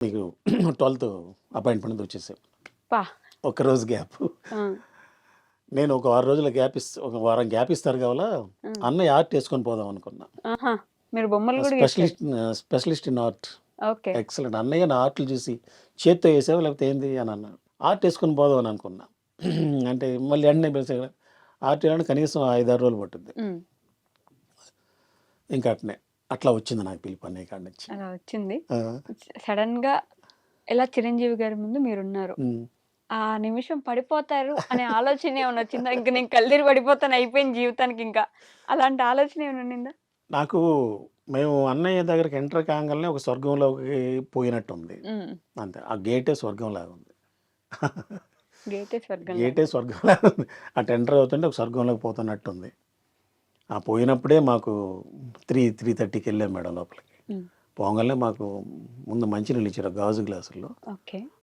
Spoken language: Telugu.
మీకు 12థ్ అపాయింట్మెంట్ వచ్చేసాయి. పా ఒక్కరోజు గ్యాప్. ఆ, నేను ఒక వారం రోజుల ఒక వారం గ్యాప్ ఇస్తారు కావాలా ఆ. అన్నయ్య ఆర్ట్ వేసుకొని పోదాం అనుకున్నా. ఆహా, మీరు బొమ్మలు కూడా గీస్తారు. Specialist specialist in art. Okay. Excellent. అన్నయ్య నా ఆర్ట్లు చూసి చేత్తో వేసావు లేకపోతే ఏంది అని అన్నాడు. ఆర్ట్ వేసుకొని పోదాం అని అనుకున్నా. అంటే మళ్ళీ వెంటనే పిలిచాడు. ఆర్ట్ వేయడానికి కనీసం 5-6 రోజులు పట్టుద్ది. ఉమ్, ఇంకా అట్లా వచ్చింది నాకు పిలుపు అన్నయ్య కాడి నుంచి. అలా వచ్చింది. ఆ, సడన్ గా ఎలా చిరంజీవి గారి ముందు మీరున్నారు, ఉమ్. ఆ నిమిషం పడిపోతారు అనే ఆలోచన ఏమైనా వచ్చిందా? ఇంక నేను కళ్ళిరి పడిపోతాను, అయిపోయింది జీవితానికి ఇంకా, అలాంటి ఆలోచన ఏమైనా ఉండిందా? నాకు మేము అన్నయ్య దగ్గరికి ఎంటర్ కాగానే ఒక స్వర్గంలోకి పోయినట్టు ఉంది. ఉమ్, అంతే. ఆ గేటే స్వర్గంలాగా ఉంది. గేటే స్వర్గం. గేటే స్వర్గంలాగా ఉంది. అటు ఎంటర్ అవుతుంటే ఒక స్వర్గంలోకి పోతున్నట్టుంది. ఆ పోయినప్పుడే మాకు 3:30కి వెళ్ళాం మేడం లోపలికి. పోగానే మాకు ముందు మంచినీళ్ళు ఇచ్చారు గాజు గ్లాసుల్లో. ఓకే.